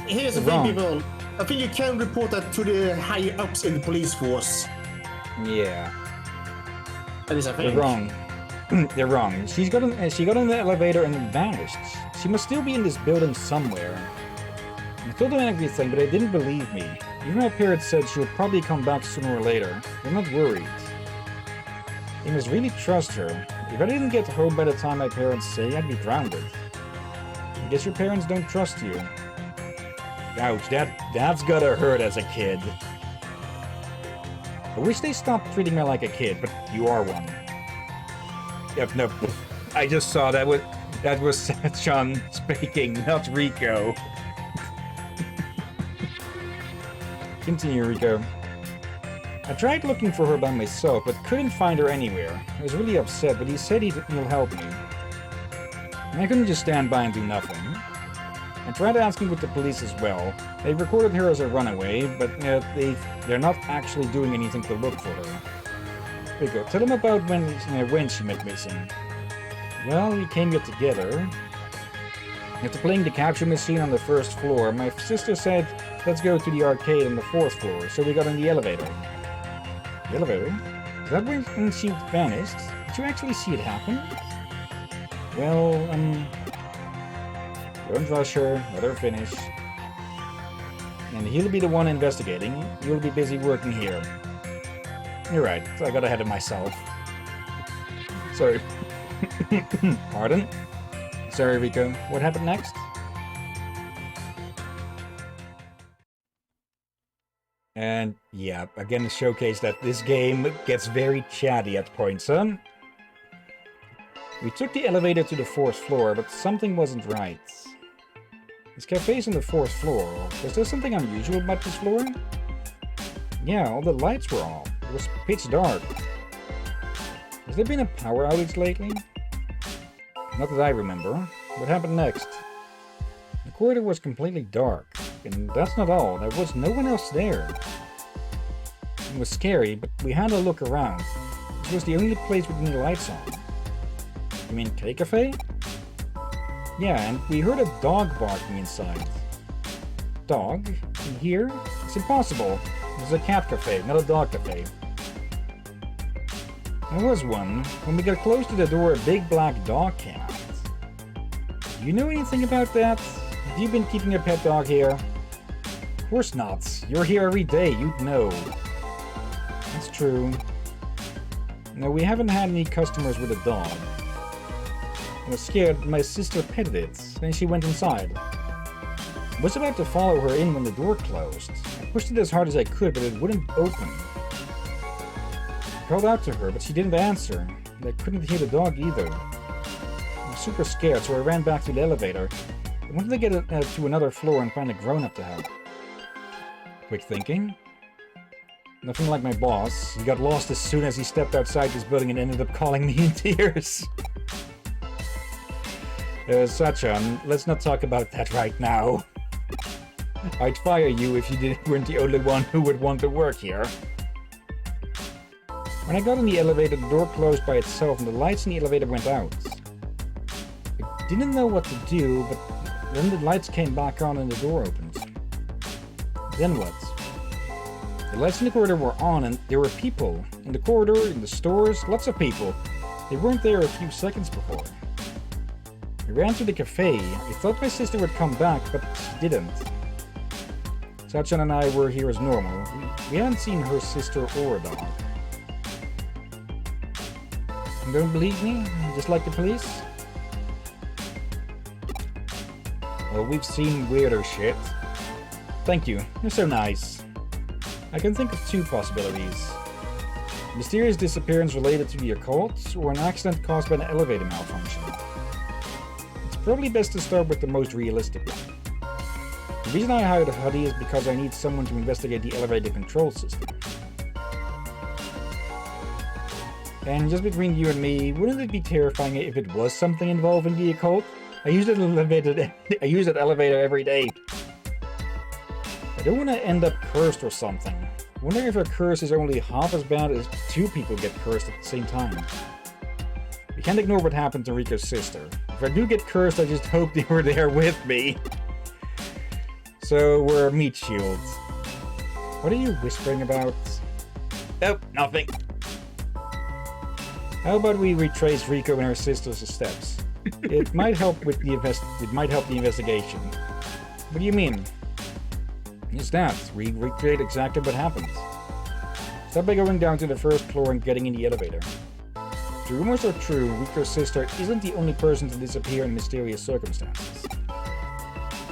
Here's the thing, people. I think you can report that to the higher ups in the police force. Yeah. That is a thing. They're wrong. They're wrong. She got in the elevator and vanished. She must still be in this building somewhere. I told them everything, but they didn't believe me. Even my parents said she'll probably come back sooner or later. They're not worried. They must really trust her. If I didn't get home by the time my parents say, I'd be grounded. I guess your parents don't trust you. Ouch, that's gotta hurt as a kid. I wish they stopped treating me like a kid, but you are one. Yep, no, I just saw that was Sean speaking, not Rico. Continue, Rico. I tried looking for her by myself, but couldn't find her anywhere. I was really upset, but he said he'll help me. And I couldn't just stand by and do nothing. I tried asking with the police as well. They recorded her as a runaway, but they're not actually doing anything to look for her. Rico, tell them about when she went missing. Well, we came here together. After playing the capture machine on the first floor, my sister said, let's go to the arcade on the 4th floor, so we got in the elevator. The elevator? Is that when she vanished? Did you actually see it happen? Well, don't rush her, let her finish. And he'll be the one investigating. You'll be busy working here. You're right, I got ahead of myself. Sorry. Pardon? Sorry, Rico. What happened next? And yeah, again, to showcase that this game gets very chatty at points, huh? We took the elevator to the 4th floor, but something wasn't right. This cafe's on the 4th floor. Was there something unusual about this floor? Yeah, all the lights were off. It was pitch dark. Has there been a power outage lately? Not that I remember. What happened next? The corridor was completely dark. And that's not all. There was no one else there. It was scary, but we had a look around. This was the only place with any lights on. You mean K-Cafe? Yeah, and we heard a dog barking inside. Dog? In here? It's impossible. This is a cat cafe, not a dog cafe. There was one. When we got close to the door, a big black dog came out. Do you know anything about that? Have you been keeping a pet dog here? Of course not. You're here every day, you'd know. That's true. No, we haven't had any customers with a dog. I was scared, but my sister petted it. Then she went inside. I was about to follow her in when the door closed. I pushed it as hard as I could, but it wouldn't open. I called out to her, but she didn't answer. And I couldn't hear the dog either. I was super scared, so I ran back to the elevator. I wanted to get to another floor and find a grown-up to help. Quick thinking. Nothing like my boss. He got lost as soon as he stepped outside this building and ended up calling me in tears. Sachan, let's not talk about that right now. I'd fire you if you weren't the only one who would want to work here. When I got in the elevator, the door closed by itself and the lights in the elevator went out. I didn't know what to do, but then the lights came back on and the door opened. Then what? The lights in the corridor were on and there were people. In the corridor, in the stores, lots of people. They weren't there a few seconds before. I ran to the cafe. I thought my sister would come back, but she didn't. Sachan and I were here as normal. We hadn't seen her sister or a dog. You don't believe me? Just like the police? Well, we've seen weirder shit. Thank you. You're so nice. I can think of 2 possibilities. Mysterious disappearance related to the occult, or an accident caused by an elevator malfunction. It's probably best to start with the most realistic one. The reason I hired Huddy is because I need someone to investigate the elevator control system. And just between you and me, wouldn't it be terrifying if it was something involving the occult? I use that elevator every day. I don't want to end up cursed or something. I wonder if a curse is only half as bad as 2 people get cursed at the same time. We can't ignore what happened to Rico's sister. If I do get cursed, I just hope they were there with me. So we're meat shields. What are you whispering about? Oh, nothing. How about we retrace Rico and her sister's steps? It might help with the investigation. What do you mean? It's that. We recreate exactly what happens. Start by going down to the first floor and getting in the elevator. If the rumors are true, Rico's sister isn't the only person to disappear in mysterious circumstances.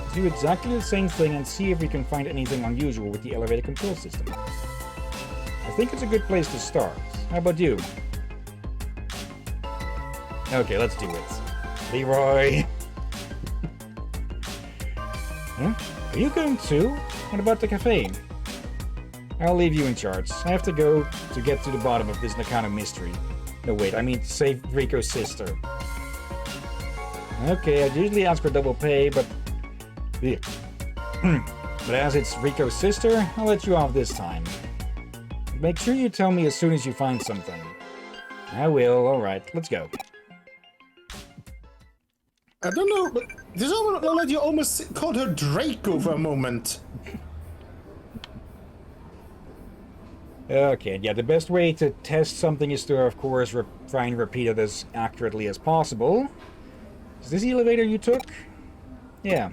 Let's do exactly the same thing and see if we can find anything unusual with the elevator control system. I think it's a good place to start. How about you? Okay, let's do it. Leroy! Huh? Are you going too? What about the cafe? I'll leave you in charge. I have to go to get to the bottom of this Nakano mystery. No, wait, I mean to save Rico's sister. Okay, I usually ask for double pay, but... but as it's Rico's sister, I'll let you off this time. Make sure you tell me as soon as you find something. I will, alright, let's go. I don't know, but there's almost like you almost called her Draco for a moment. Okay, yeah, the best way to test something is to, of course, try and repeat it as accurately as possible. Is this the elevator you took? Yeah.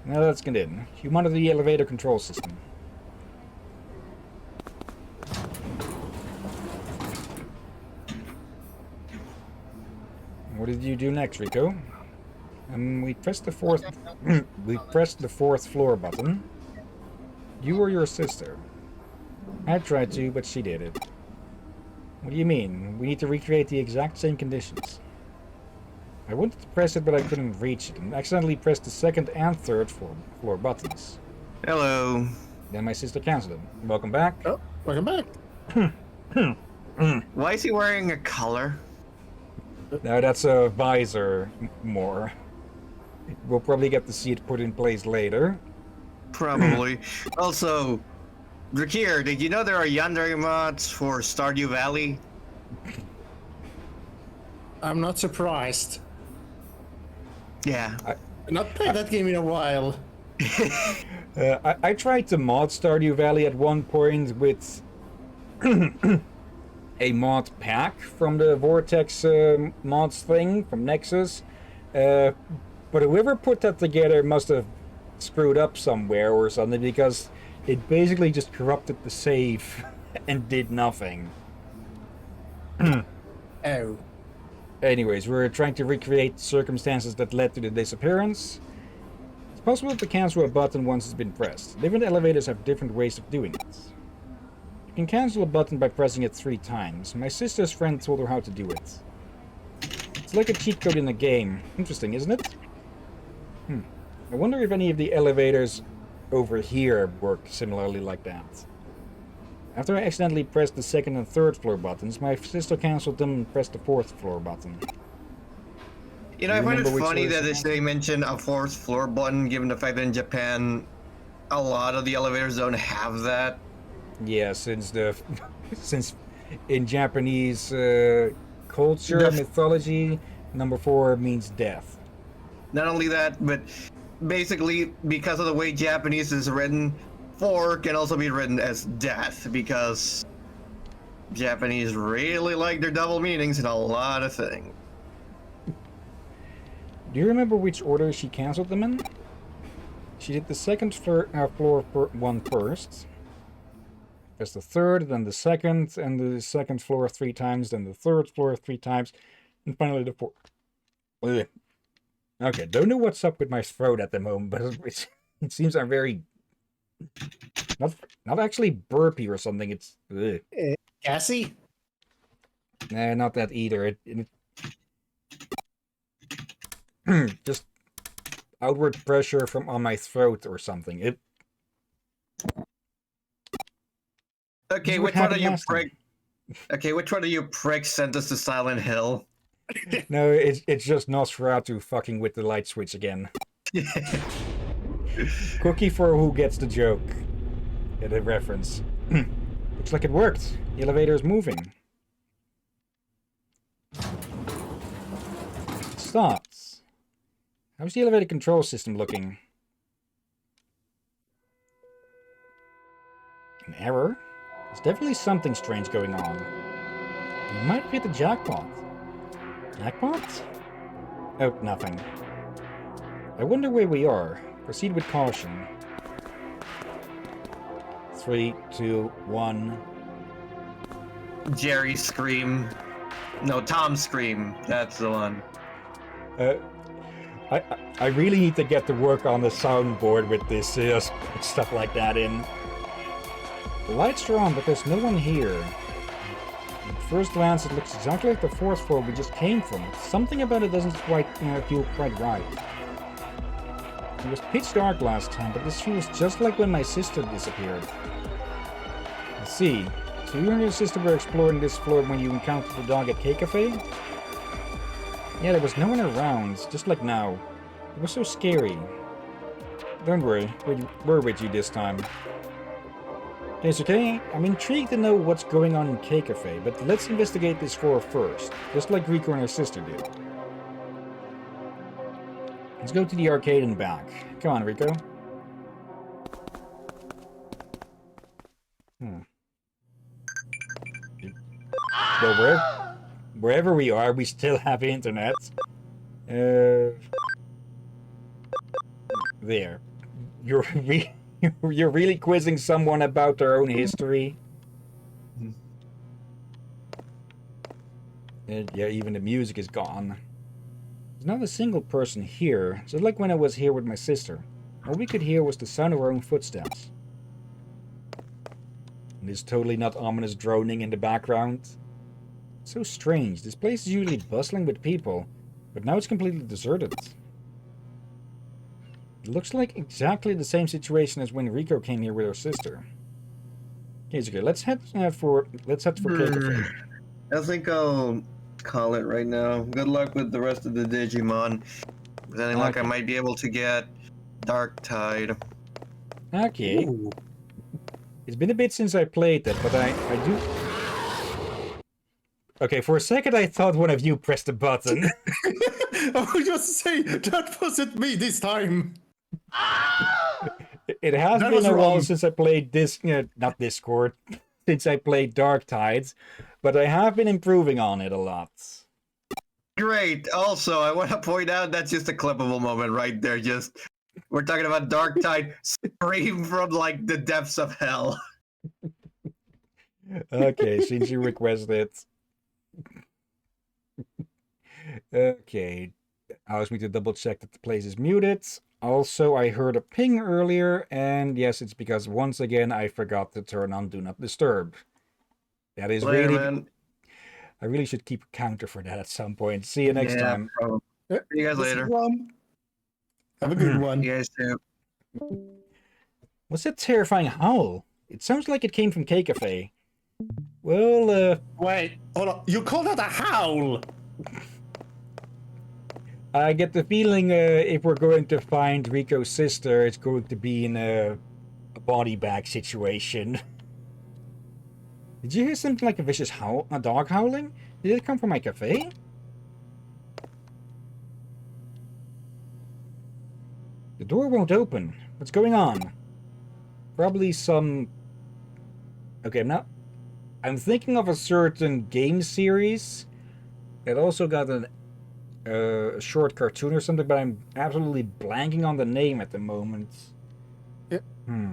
Now let's get in. You monitor the elevator control system. What did you do next, Rico? We pressed the fourth... we pressed the fourth floor button. You or your sister? I tried to, but she did it. What do you mean? We need to recreate the exact same conditions. I wanted to press it, but I couldn't reach it, and accidentally pressed the second and third floor buttons. Hello. Then my sister canceled them. Welcome back. Oh, welcome back. Why is he wearing a collar? Now that's a visor more. We'll probably get to see it put in place later. Probably. Also, Drakir, did you know there are yandere mods for Stardew Valley? I'm not surprised. Yeah. I've not played that game in a while. I tried to mod Stardew Valley at one point with a mod pack from the Vortex mods thing from Nexus. But whoever put that together must have screwed up somewhere or something, because it basically just corrupted the save and did nothing. Oh. Anyways, we're trying to recreate circumstances that led to the disappearance. It's possible to cancel a button once it's been pressed. Different elevators have different ways of doing it. You can cancel a button by pressing it 3 times. My sister's friend told her how to do it. It's like a cheat code in a game. Interesting, isn't it? I wonder if any of the elevators over here work similarly like that. After I accidentally pressed the second and third floor buttons, my sister cancelled them and pressed the fourth floor button. You know, I find it funny that they mention a fourth floor button, given the fact that in Japan, a lot of the elevators don't have that. Yeah, since in Japanese culture, mythology, number 4 means death. Not only that, but basically, because of the way Japanese is written, 4 can also be written as death, because Japanese really like their double meanings in a lot of things. Do you remember which order she cancelled them in? She did the second floor one first. There's the third, then the second, and the second floor 3 times, then the third floor 3 times, and finally the fourth. Okay, don't know what's up with my throat at the moment, but it seems I'm very... Not actually burpy or something, it's... Gassy? Nah, not that either. Just outward pressure from on my throat or something. Okay, which one of you prick? Okay, which one of you pricks sent us to Silent Hill? No, it's just Nosferatu fucking with the light switch again. Cookie for who gets the joke. Get a reference. Looks like it worked. The elevator is moving. Stops. How's the elevator control system looking? error? There's definitely something strange going on. You might have hit the jackpot. Jackpot? Oh, nothing. I wonder where we are. Proceed with caution. 3, 2, 1. Jerry scream. No, Tom scream. That's the one. I really need to get to work on the soundboard with this stuff like that in. The lights are on, but there's no one here. At first glance, it looks exactly like the fourth floor we just came from. Something about it doesn't quite feel quite right. It was pitch dark last time, but this feels just like when my sister disappeared. Let's see. So you and your sister were exploring this floor when you encountered the dog at K-Cafe? Yeah, there was no one around, just like now. It was so scary. Don't worry, we're with you this time. It's okay, I'm intrigued to know what's going on in K-Cafe, but let's investigate this floor first, just like Rico and her sister did. Let's go to the arcade and back. Come on, Rico. Well, wherever we are, we still have internet. There. You're really quizzing someone about their own history. And yeah, even the music is gone. There's not a single person here, just like when I was here with my sister. All we could hear was the sound of our own footsteps. And there's totally not ominous droning in the background. So strange. This place is usually bustling with people, but now it's completely deserted. It looks like exactly the same situation as when Rico came here with her sister. Okay, it's okay. Let's head for K-Cafe. I think I'll call it right now. Good luck with the rest of the Digimon. With any luck, I might be able to get Dark Tide. Okay. Ooh. It's been a bit since I played that, but I do... Okay, for a second I thought one of you pressed the button. I was just saying, that wasn't me this time. It has been a while since I played this, not Discord, since I played Dark Tides, but I have been improving on it a lot. Great. Also, I want to point out that's just a clippable moment right there. Just, we're talking about Dark Tide scream from like the depths of hell. Okay, since you requested it. Okay, allows me to double check that the place is muted. Also, I heard a ping earlier, and yes, it's because once again I forgot to turn on Do Not Disturb. That is really... Man. I really should keep a counter for that at some point. See you next time. See you guys later. Have a good one. You guys too. What's that terrifying howl? It sounds like it came from K-Cafe. Well, Wait, hold on. You call that a howl? I get the feeling if we're going to find Rico's sister, it's going to be in a body bag situation. Did you hear something like a vicious howl? A dog howling? Did it come from my cafe? The door won't open. What's going on? Probably some... Okay, I'm thinking of a certain game series that also got a short cartoon or something, but I'm absolutely blanking on the name at the moment. Yeah.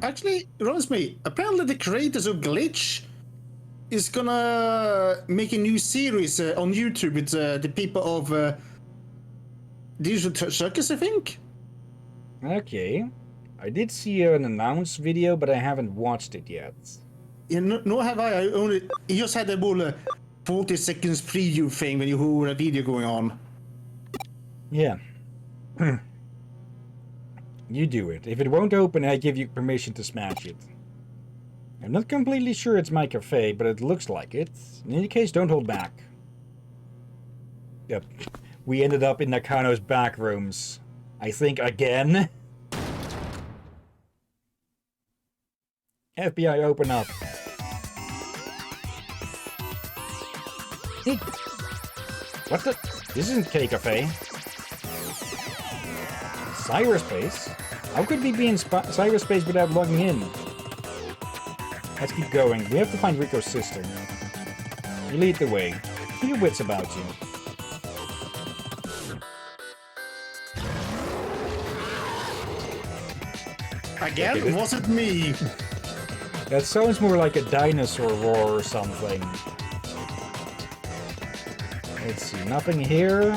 Actually, reminds me, apparently the creators of Glitch is gonna make a new series on YouTube with the people of Digital Circus, I think. Okay. I did see an announced video, but I haven't watched it yet. Yeah, no have I. You just had a whole 40 seconds preview thing when you heard a video going on. Yeah. You do it. If it won't open, I give you permission to smash it. I'm not completely sure it's my cafe, but it looks like it. In any case, don't hold back. Yep. We ended up in Nakano's back rooms. I think again. FBI, open up. Hey. What the? This isn't K-Cafe. Cyberspace? How could we be in cyberspace without logging in? Let's keep going. We have to find Rico's sister. You lead the way. Keep your wits about you. Again, Okay, was it me? That sounds more like a dinosaur roar or something. Let's see, nothing here.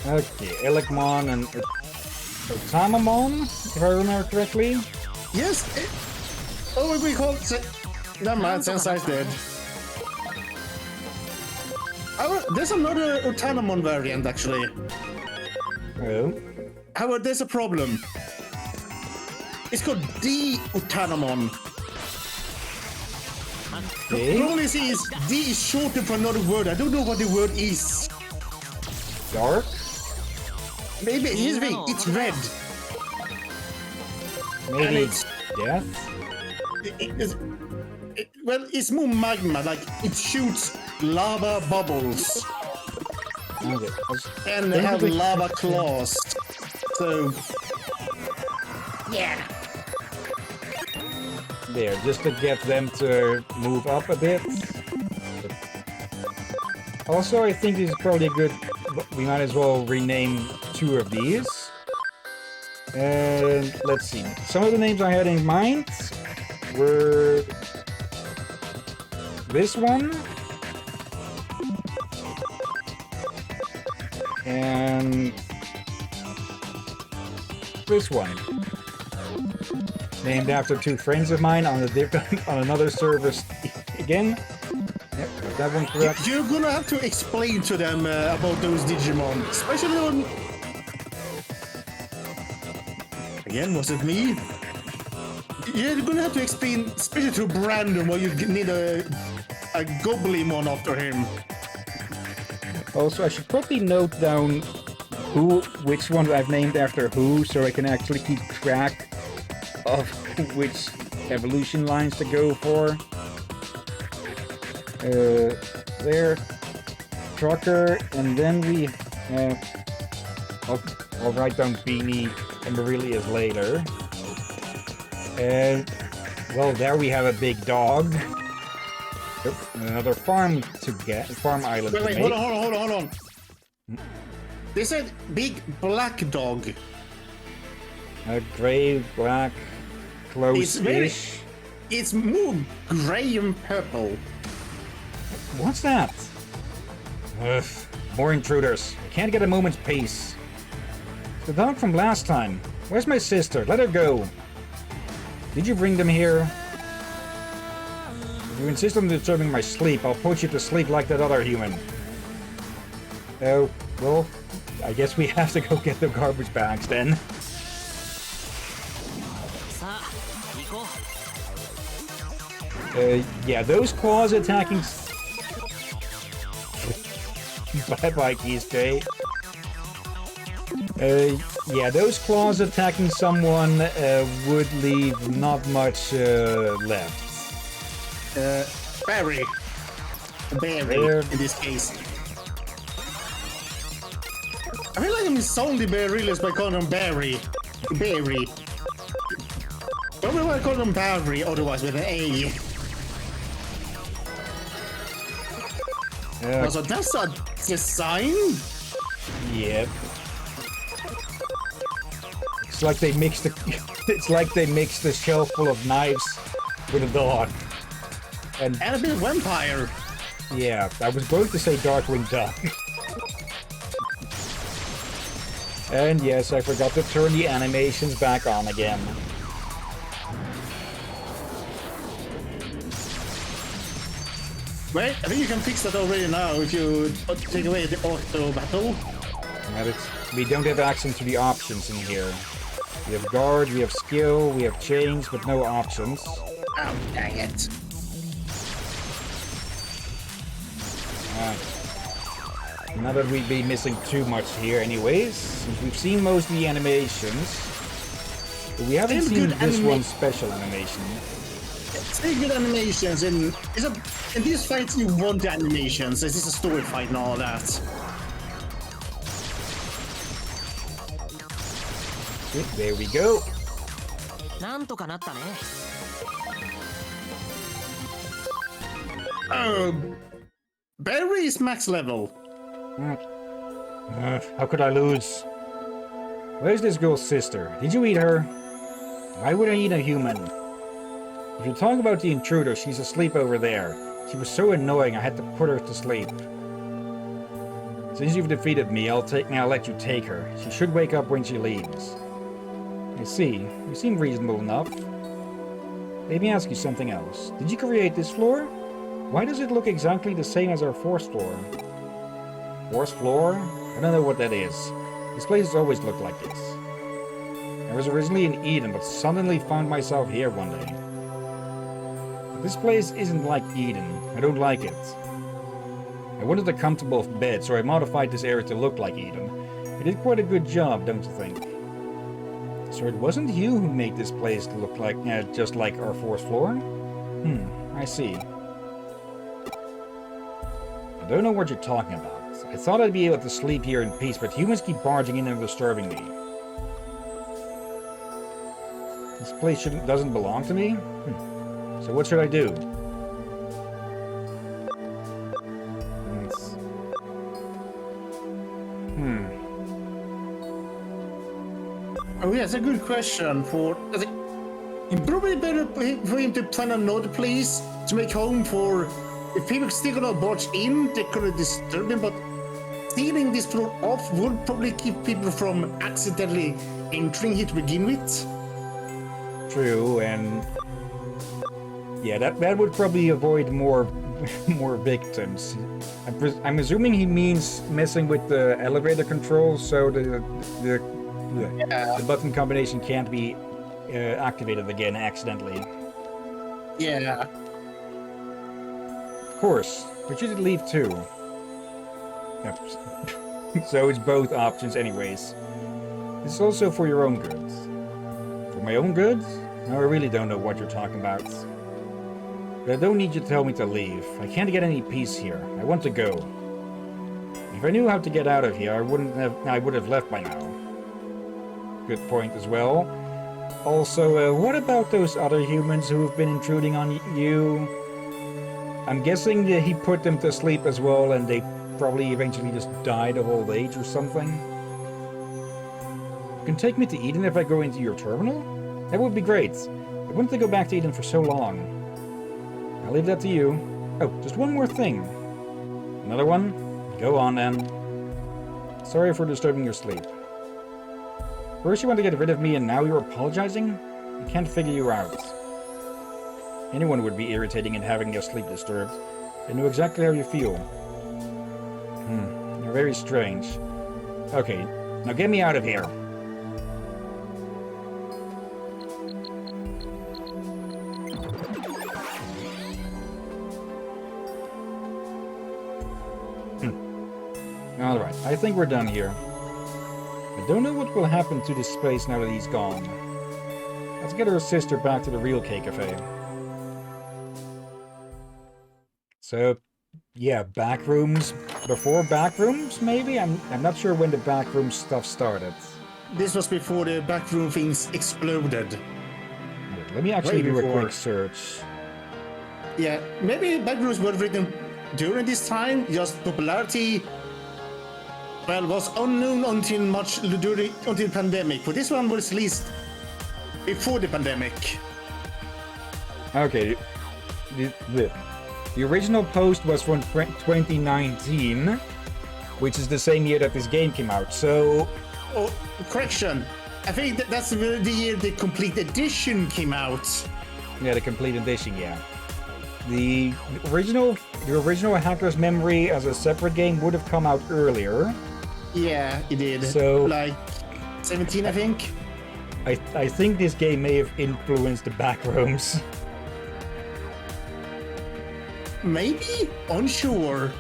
Okay, Elecmon and Otamamon, if I remember correctly. Yes. Oh, we called. Never mind. Sensei's dead. Oh, there's another Otamamon variant actually. Oh. However, there's a problem. It's called D Otamamon. Okay. The only thing is D is shortened for another word. I don't know what the word is. Dark? Maybe here's the thing. It's red. And Maybe it's death? well, it's more magma. Like it shoots lava bubbles Okay. and they have lava claws. So yeah. There, just to get them to move up a bit. Also, I think this is probably a good... We might as well rename 2 of these. And let's see. Some of the names I had in mind were... this one. And... this one. Named after 2 friends of mine on a different, on another server again. Yep, got that one correct. You're gonna have to explain to them about those Digimon, especially when... Again, was it me? You're gonna have to explain, especially to Brandon, why you need a Goblimon after him. Also, I should probably note down which one I've named after who, so I can actually keep track of which evolution lines to go for. There, Trucker, and then we I'll write down Beanie and Marilia's later. And well, there we have a big dog. Yep, and another farm island to Wait, make. hold on. They said big black dog. A gray, black, close-ish. It's more gray and purple. What's that? Ugh, more intruders. I can't get a moment's peace. The dog from last time. Where's my sister? Let her go. Did you bring them here? If you insist on disturbing my sleep, I'll put you to sleep like that other human. Oh, well, I guess we have to go get the garbage bags then. Yeah, those claws attacking... Bye-bye, Keystay. Yeah, those claws attacking someone would leave not much left. Barry. There. In this case. I feel like I'm insulting Barry by calling him Barry. Barry. Don't know why I call him Barry, otherwise with an A. Also, that's a design? Yep. It's like they mixed the it's like they mixed the shelf full of knives with a dog. And a bit of vampire. Yeah, I was going to say Darkwing Duck. And yes, I forgot to turn the animations back on again. Wait, I think you can fix that already now if you take away the auto battle. Yeah, we don't have access to the options in here. We have guard, we have skill, we have change, but no options. Oh, dang it. Not that we'd be missing too much here anyways, since we've seen most of the animations. But we haven't seen this one's special animation. It's very good animations, and in these fights you want the animations. This is a story fight and all that. Okay, there we go. なんとかなったね。Barry is max level. How could I lose? Where's this girl's sister? Did you eat her? Why would I eat a human? If you talk about the intruder, she's asleep over there. She was so annoying I had to put her to sleep. Since you've defeated me, I'll let you take her. She should wake up when she leaves. I see. You seem reasonable enough. Let me ask you something else. Did you create this floor? Why does it look exactly the same as our fourth floor? Fourth floor? I don't know what that is. This place has always looked like this. I was originally in Eden, but suddenly found myself here one day. But this place isn't like Eden. I don't like it. I wanted a comfortable bed, so I modified this area to look like Eden. I did quite a good job, don't you think? So it wasn't you who made this place to look like, just like our fourth floor? I see. I don't know what you're talking about. I thought I'd be able to sleep here in peace, but humans keep barging in and disturbing me. This place doesn't belong to me? So what should I do? Oh yeah, it's a good question for... It's probably better for him to plan another place to make home for... If people still gonna barge in, they're gonna disturb him, but sealing this floor off would probably keep people from accidentally entering it to begin with. True, and... yeah, that would probably avoid more victims. I'm assuming he means messing with the elevator controls, so the button combination can't be activated again accidentally. Yeah. Of course, but you did leave too. Yep. So it's both options anyways. This is also for your own good. For my own good? No, I really don't know what you're talking about. But I don't need you to tell me to leave. I can't get any peace here. I want to go. If I knew how to get out of here, I would have left by now. Good point as well. Also, what about those other humans who have been intruding on you? I'm guessing that he put them to sleep as well, and they probably eventually just died of old age or something. You can take me to Eden if I go into your terminal? That would be great. I wanted to go back to Eden for so long. I'll leave that to you. Oh, just one more thing. Another one? Go on then. Sorry for disturbing your sleep. First you want to get rid of me and now you're apologizing? I can't figure you out. Anyone would be irritating and having their sleep disturbed. I know exactly how you feel. You're very strange. Okay, now get me out of here. Alright, I think we're done here. I don't know what will happen to this place now that he's gone. Let's get her sister back to the real K-Cafe. So, yeah, backrooms. Before backrooms, maybe? I'm not sure when the backroom stuff started. This was before the backroom things exploded. Let me actually Way do a before. quick search. Yeah, maybe backrooms were written during this time, just popularity, well, was unknown until until pandemic. But this one was released before the pandemic. Okay, the original post was from 2019, which is the same year that this game came out, so... Oh, correction. I think that's the year the complete edition came out. Yeah, the complete edition, yeah. The original Hacker's Memory as a separate game would have come out earlier. Yeah, it did. So... like 17, I think. I think this game may have influenced the backrooms. Maybe? Unsure.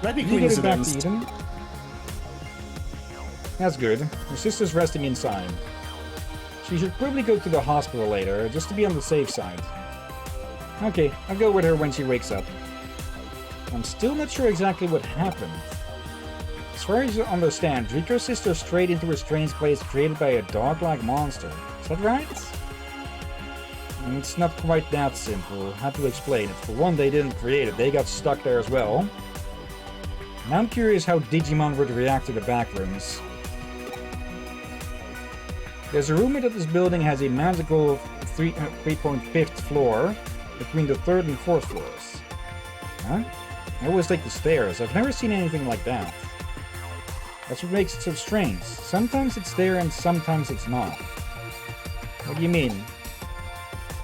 Might be Did you get it back to coincidence. Eden? That's good. Your sister's resting inside. She should probably go to the hospital later, just to be on the safe side. Okay, I'll go with her when she wakes up. I'm still not sure exactly what happened. As far as I understand, Rico's sister strayed into a strange place created by a dog-like monster. Is that right? It's not quite that simple. How to explain it? For one, they didn't create it. They got stuck there as well. Now I'm curious how Digimon would react to the backrooms. There's a rumor that this building has a magical 3.5th floor between the 3rd and 4th floors. Huh? I always take the stairs. I've never seen anything like that. That's what makes it so strange. Sometimes it's there and sometimes it's not. What do you mean?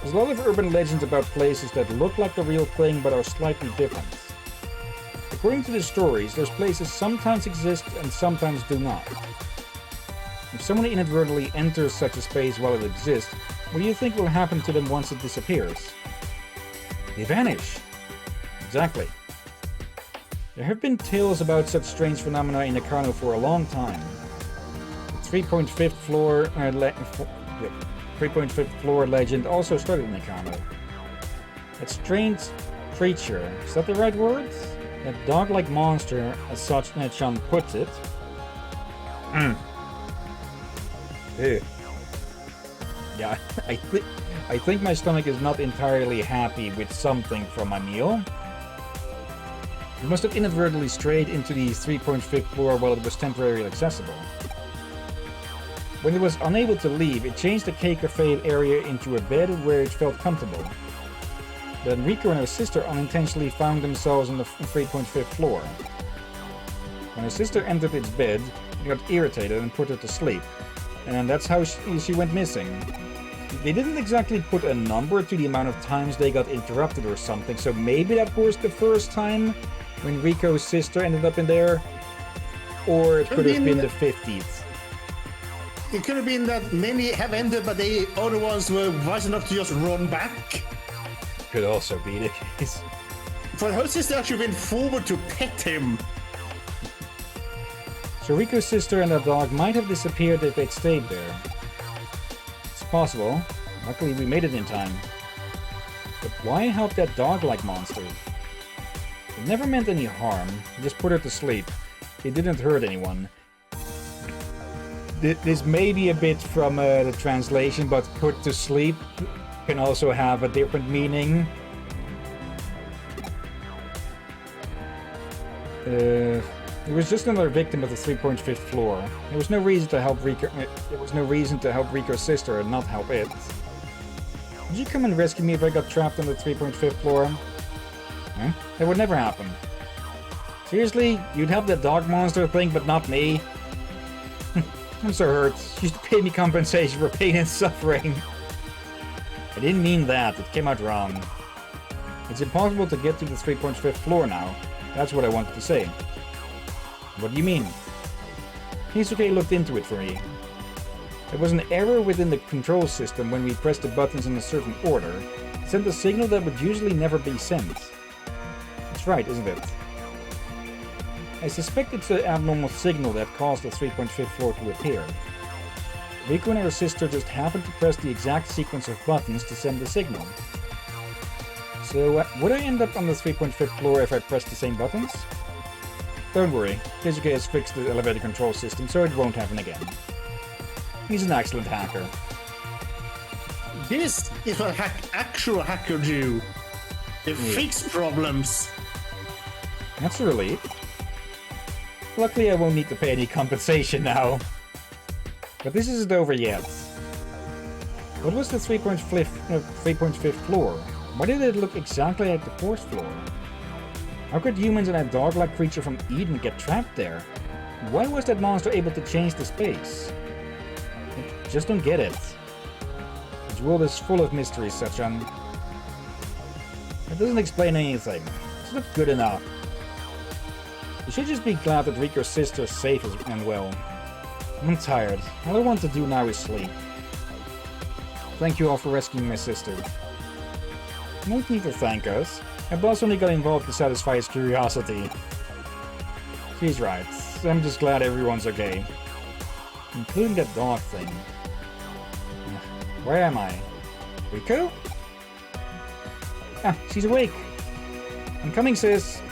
There's a lot of urban legends about places that look like the real thing but are slightly different. According to the stories, those places sometimes exist and sometimes do not. If someone inadvertently enters such a space while it exists, what do you think will happen to them once it disappears? They vanish. Exactly. There have been tales about such strange phenomena in Nakano for a long time. The 3.5th floor 3.5th floor legend also started in Nakano. That strange creature, is that the right word? That dog-like monster, as such h.a.n.d puts it. Yeah, I think my stomach is not entirely happy with something from my meal. It must have inadvertently strayed into the 3.5th floor while it was temporarily accessible. When it was unable to leave, it changed the K-Cafe area into a bed where it felt comfortable. Then Rico and her sister unintentionally found themselves on the 3.5th floor. When her sister entered its bed, it got irritated and put her to sleep. And that's how she went missing. They didn't exactly put a number to the amount of times they got interrupted or something, so maybe that was the first time when Rico's sister ended up in there. Or it could have been the 50th. It could have been that many have ended, but the other ones were wise enough to just run back. Could also be the case. For her sister actually went forward to pet him. So Rico's sister and the dog might have disappeared if they'd stayed there. It's possible. Luckily we made it in time. But why help that dog-like monster? It never meant any harm. It just put her to sleep. It didn't hurt anyone. This may be a bit from the translation, but put to sleep can also have a different meaning. It was just another victim of the 3.5th floor. There was no reason to help Rico. There was no reason to help Rico's sister and not help it. Would you come and rescue me if I got trapped on the 3.5th floor? Huh? That would never happen. Seriously? You'd help that dog monster thing, but not me? I'm so hurt. You should pay me compensation for pain and suffering. I didn't mean that. It came out wrong. It's impossible to get to the 3.5th floor now. That's what I wanted to say. What do you mean? Hisuke looked into it for me. There was an error within the control system when we pressed the buttons in a certain order. It sent a signal that would usually never be sent. That's right, isn't it? I suspect it's an abnormal signal that caused the 3.5th floor to appear. Rico and her sister just happened to press the exact sequence of buttons to send the signal. So, would I end up on the 3.5th floor if I pressed the same buttons? Don't worry, Hisuke has fixed the elevator control system, so it won't happen again. He's an excellent hacker. This is what actual hacker do. They fix problems. That's a relief. Luckily I won't need to pay any compensation now. But this isn't over yet. What was the 3.5th floor? Why did it look exactly like the 4th floor? How could humans and a dog-like creature from Eden get trapped there? Why was that monster able to change the space? I just don't get it. This world is full of mysteries, Sechan. It doesn't explain anything. It's not good enough. You should just be glad that Rico's sister is safe and well. I'm tired. All I want to do now is sleep. Thank you all for rescuing my sister. No need to thank us. My boss only got involved to satisfy his curiosity. She's right. I'm just glad everyone's okay. Including that dog thing. Where am I? Rico? Ah, she's awake. I'm coming, sis.